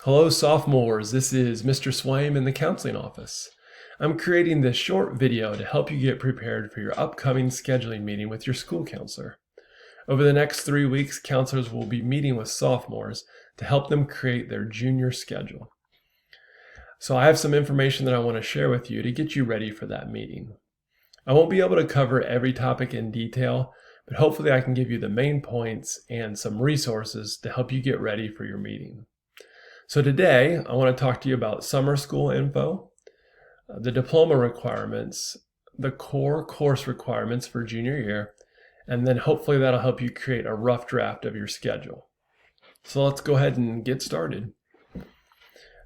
Hello sophomores, this is Mr. Swaim in the counseling office. I'm creating this short video to help you get prepared for your upcoming scheduling meeting with your school counselor. Over the next 3 weeks, counselors will be meeting with sophomores to help them create their junior schedule. So I have some information that I want to share with you to get you ready for that meeting. I won't be able to cover every topic in detail, but hopefully I can give you the main points and some resources to help you get ready for your meeting. So today, I want to talk to you about summer school info, the diploma requirements, the core course requirements for junior year, and then hopefully that'll help you create a rough draft of your schedule. So let's go ahead and get started.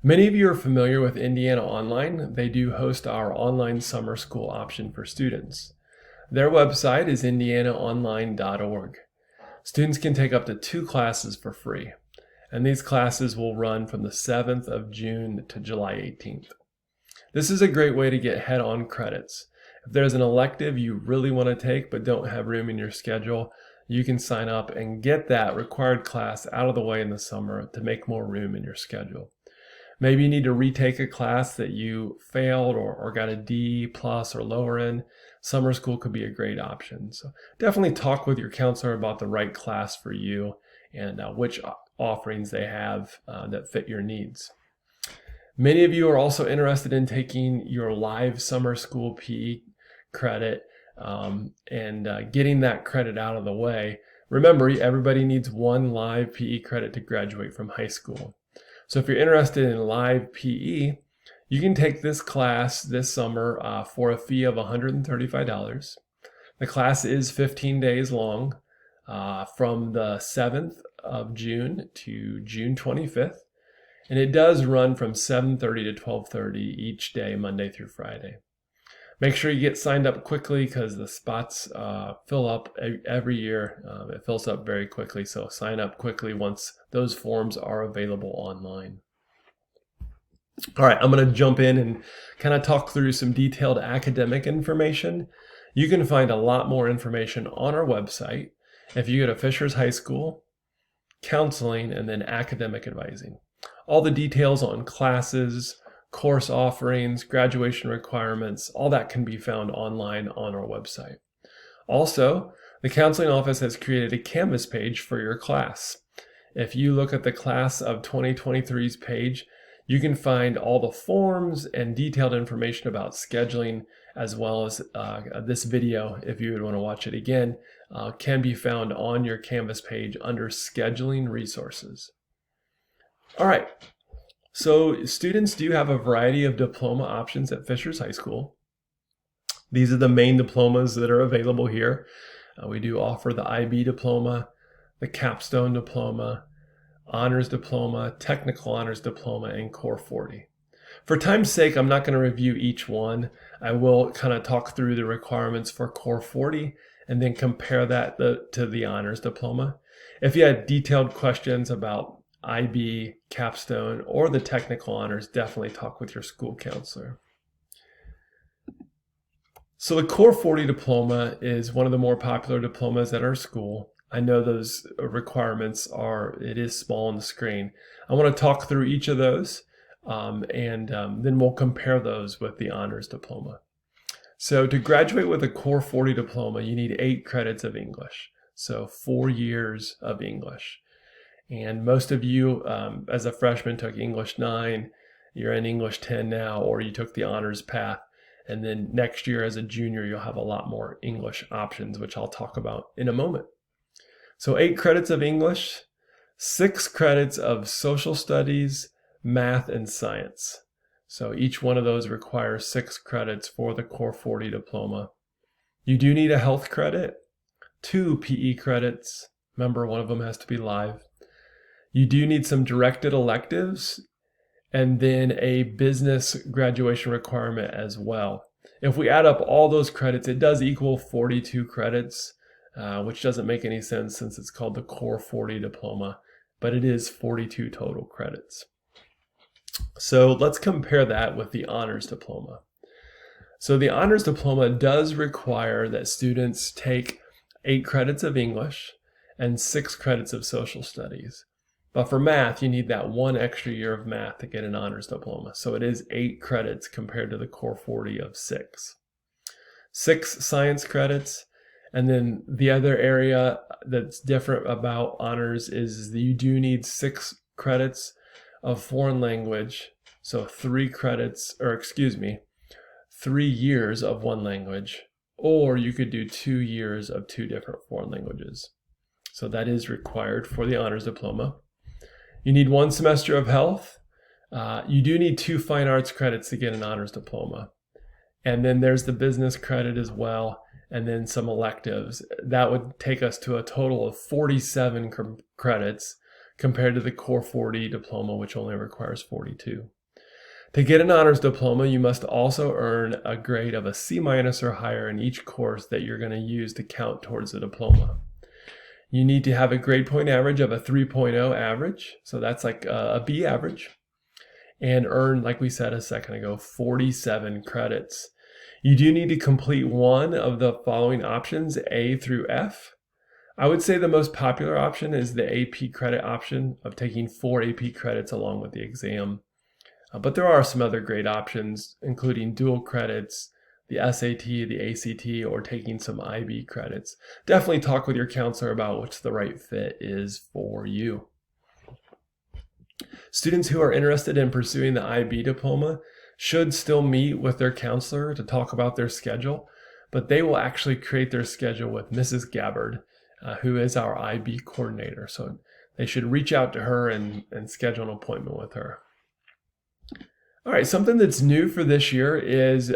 Many of you are familiar with Indiana Online. They do host our online summer school option for students. Their website is indianaonline.org. Students can take up to 2 classes for free, and these classes will run from the 7th of June to July 18th. This is a great way to get head-on credits. If there's an elective you really want to take but don't have room in your schedule, you can sign up and get that required class out of the way in the summer to make more room in your schedule. Maybe you need to retake a class that you failed or got a D+ or lower in. Summer school could be a great option. So definitely talk with your counselor about the right class for you and which offerings they have that fit your needs. Many of you are also interested in taking your live summer school PE credit and getting that credit out of the way. Remember, everybody needs 1 live PE credit to graduate from high school. So if you're interested in live PE, you can take this class this summer for a fee of $135. The class is 15 days long from the 7th of June to June 25th. And it does run from 7:30 to 12:30 each day, Monday through Friday. Make sure you get signed up quickly because the spots fill up every year. It fills up very quickly, so sign up quickly once those forms are available online. All right, I'm going to jump in and kind of talk through some detailed academic information. You can find a lot more information on our website if you go to Fishers High School, counseling, and then academic advising. All the details on classes, course offerings, graduation requirements, all that can be found online on our website. Also, the counseling office has created a Canvas page for your class. If you look at the class of 2023's page, you can find all the forms and detailed information about scheduling, as well as this video, if you would want to watch it again, can be found on your Canvas page under Scheduling Resources. All right, so students do have a variety of diploma options at Fishers High School. These are the main diplomas that are available here. We do offer the IB diploma, the capstone diploma, honors diploma, technical honors diploma, and Core 40. For time's sake, I'm not going to review each one. I will kind of talk through the requirements for Core 40 and then compare that to the honors diploma. If you had detailed questions about IB, capstone, or the technical honors, definitely talk with your school counselor. So the Core 40 diploma is one of the more popular diplomas at our school. I know those requirements it is small on the screen. I want to talk through each of those and then we'll compare those with the honors diploma. So to graduate with a Core 40 diploma, you need 8 credits of English. So 4 years of English. And most of you, as a freshman, took English 9, you're in English 10 now, or you took the honors path. And then next year as a junior, you'll have a lot more English options, which I'll talk about in a moment. So 8 credits of English, 6 credits of social studies, math, and science. So each one of those requires 6 credits for the Core 40 diploma. You do need a health credit, 2 PE credits. Remember, one of them has to be live. You do need some directed electives and then a business graduation requirement as well. If we add up all those credits, it does equal 42 credits, which doesn't make any sense since it's called the Core 40 diploma, but it is 42 total credits. So let's compare that with the honors diploma. So the honors diploma does require that students take 8 credits of English and 6 credits of social studies. But for math, you need that 1 extra year of math to get an honors diploma. So it is 8 credits compared to the core 40 of 6. 6 science credits. And then the other area that's different about honors is that you do need 6 credits of foreign language. So 3 years of one language, or you could do 2 years of 2 different foreign languages. So that is required for the honors diploma. You need 1 semester of health. You do need 2 fine arts credits to get an honors diploma. And then there's the business credit as well, and then some electives. That would take us to a total of 47 credits compared to the core 40 diploma, which only requires 42. To get an honors diploma, you must also earn a grade of a C- or higher in each course that you're going to use to count towards the diploma. You need to have a grade point average of a 3.0 average, so that's like a B average, and earn, like we said a second ago, 47 credits. You do need to complete one of the following options, A through F. I would say the most popular option is the AP credit option of taking 4 AP credits along with the exam. But there are some other great options, including dual credits, the SAT, the ACT, or taking some IB credits. Definitely talk with your counselor about what's the right fit is for you. Students who are interested in pursuing the IB diploma should still meet with their counselor to talk about their schedule, but they will actually create their schedule with Mrs. Gabbard, who is our IB coordinator. So they should reach out to her and schedule an appointment with her. All right, something that's new for this year is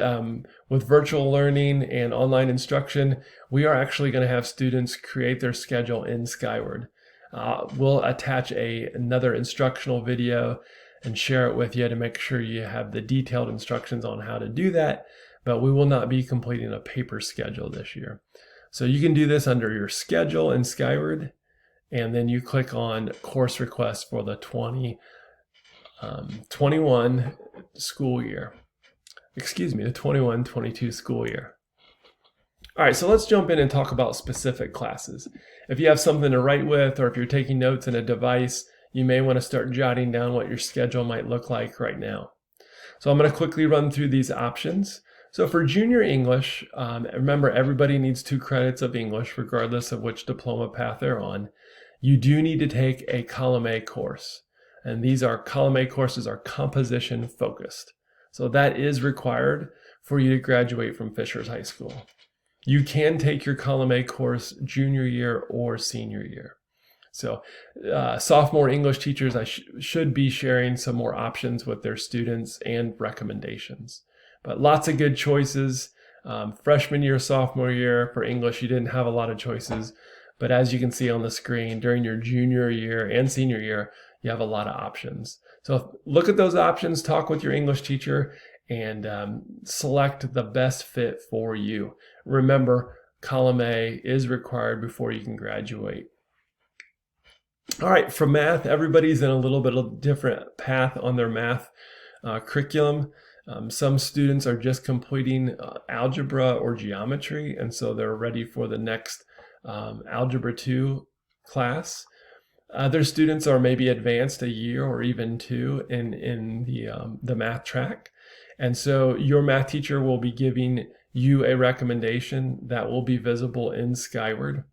with virtual learning and online instruction, we are actually going to have students create their schedule in Skyward. We'll attach another instructional video and share it with you to make sure you have the detailed instructions on how to do that, but we will not be completing a paper schedule this year. So you can do this under your schedule in Skyward, and then you click on course requests for the 21 school year. The 21-22 school year. All right, so let's jump in and talk about specific classes. If you have something to write with, or if you're taking notes in a device, you may want to start jotting down what your schedule might look like right now. So I'm going to quickly run through these options. So for junior English, remember everybody needs 2 credits of English regardless of which diploma path they're on. You do need to take a column A course. And these column A courses are composition focused. So that is required for you to graduate from Fishers High School. You can take your column A course junior year or senior year. So sophomore English teachers should be sharing some more options with their students and recommendations. But lots of good choices. Freshman year, sophomore year for English, you didn't have a lot of choices. But as you can see on the screen, during your junior year and senior year, you have a lot of options. So look at those options, talk with your English teacher, and select the best fit for you. Remember, column A is required before you can graduate. All right, for math, everybody's in a little bit of different path on their math curriculum. Some students are just completing algebra or geometry, and so they're ready for the next Algebra 2 class. Other students are maybe advanced a year or even 2 in the math track. And so your math teacher will be giving you a recommendation that will be visible in Skyward.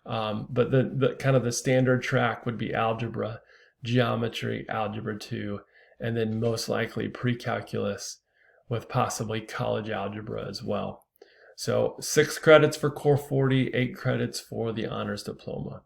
But the kind of the standard track would be algebra, geometry, algebra 2, and then most likely pre-calculus with possibly college algebra as well. So 6 credits for core 40, 8 credits for the honors diploma.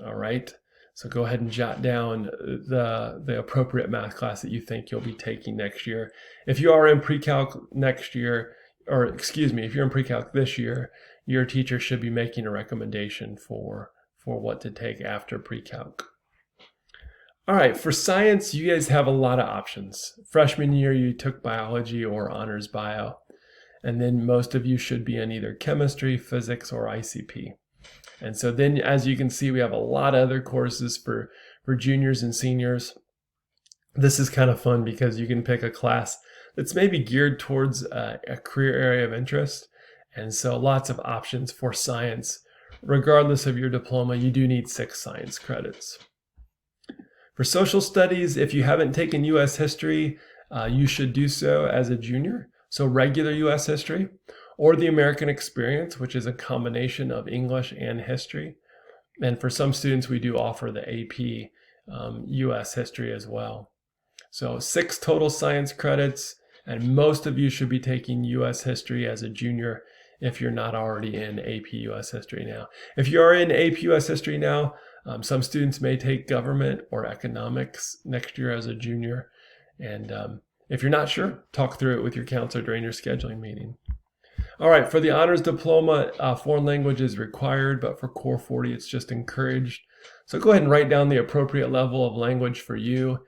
All right. So go ahead and jot down the appropriate math class that you think you'll be taking next year. If you are in pre-calc next year, if you're in pre-calc this year, your teacher should be making a recommendation for what to take after pre-calc. All right, for science, you guys have a lot of options. Freshman year, you took biology or honors bio, and then most of you should be in either chemistry, physics, or ICP. And so then, as you can see, we have a lot of other courses for juniors and seniors. This is kind of fun because you can pick a class that's maybe geared towards a career area of interest. And so lots of options for science. Regardless of your diploma, you do need 6 science credits. For social studies, if you haven't taken U.S. history, you should do so as a junior. So regular U.S. history, or the American experience, which is a combination of English and history. And for some students, we do offer the AP U.S. history as well. So 6 total science credits, and most of you should be taking U.S. history as a junior if you're not already in AP U.S. history now. If you are in AP U.S. history now, some students may take government or economics next year as a junior. And if you're not sure, talk through it with your counselor during your scheduling meeting. All right, for the honors diploma, foreign language is required, but for Core 40, it's just encouraged. So go ahead and write down the appropriate level of language for you.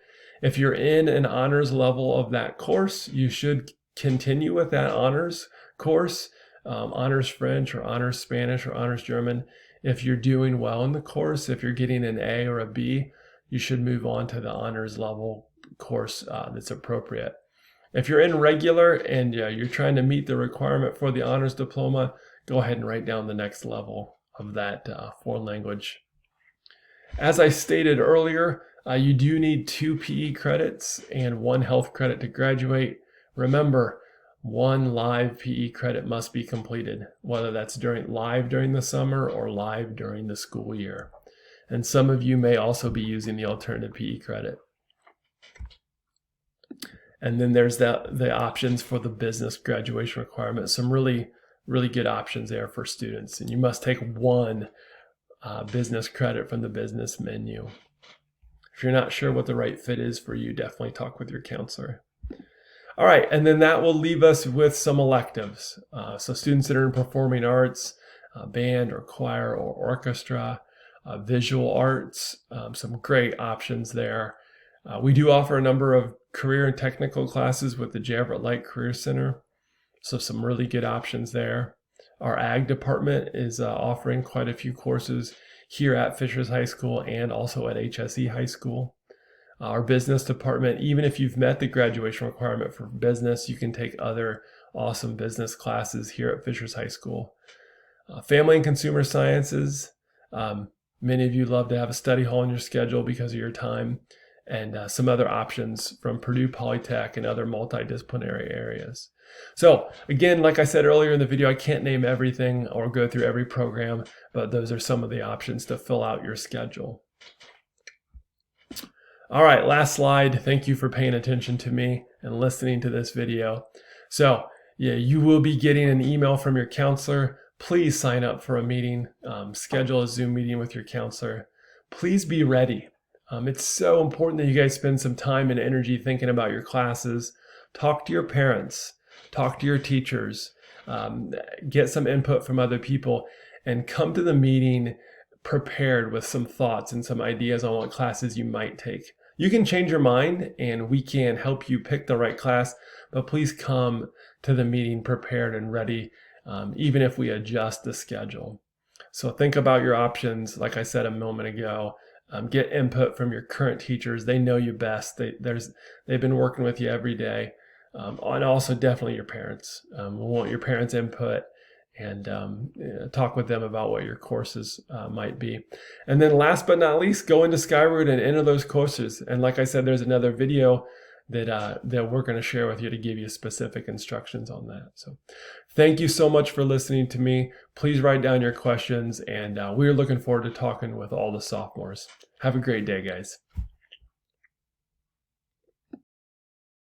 If you're in an honors level of that course, you should continue with that honors course, honors French or honors Spanish or honors German. If you're doing well in the course, if you're getting an A or a B, you should move on to the honors level course that's appropriate. If you're in regular and you're trying to meet the requirement for the honors diploma, go ahead and write down the next level of that foreign language. As I stated earlier, you do need 2 PE credits and 1 health credit to graduate. Remember, 1 live PE credit must be completed, whether that's live during the summer or live during the school year. And some of you may also be using the alternative PE credit. And then there's the options for the business graduation requirement. Some really, really good options there for students. And you must take 1 business credit from the business menu. If you're not sure what the right fit is for you, definitely talk with your counselor. All right, and then that will leave us with some electives. So students that are in performing arts, band or choir or orchestra, visual arts, some great options there. We do offer a number of career and technical classes with the J. Everett Light Career Center. So some really good options there. Our ag department is offering quite a few courses here at Fishers High School and also at HSE High School. Our business department, even if you've met the graduation requirement for business, you can take other awesome business classes here at Fishers High School. Family and consumer sciences, many of you love to have a study hall in your schedule because of your time, and some other options from Purdue Polytech and other multidisciplinary areas. So again, like I said earlier in the video, I can't name everything or go through every program, but those are some of the options to fill out your schedule. All right, last slide. Thank you for paying attention to me and listening to this video. So yeah, you will be getting an email from your counselor. Please sign up for a meeting, schedule a Zoom meeting with your counselor. Please be ready. It's so important that you guys spend some time and energy thinking about your classes. Talk to your parents, talk to your teachers, get some input from other people, and come to the meeting prepared with some thoughts and some ideas on what classes you might take. You can change your mind and we can help you pick the right class, but please come to the meeting prepared and ready, even if we adjust the schedule. So think about your options, like I said a moment ago. Get input from your current teachers. They know you best. They've been working with you every day. And also definitely your parents. We want your parents' input and talk with them about what your courses might be. And then last but not least, go into Skyroot and enter those courses. And like I said, there's another video that we're going to share with you to give you specific instructions on that. So thank you so much for listening to me. Please write down your questions, and we're looking forward to talking with all the sophomores. Have a great day, guys.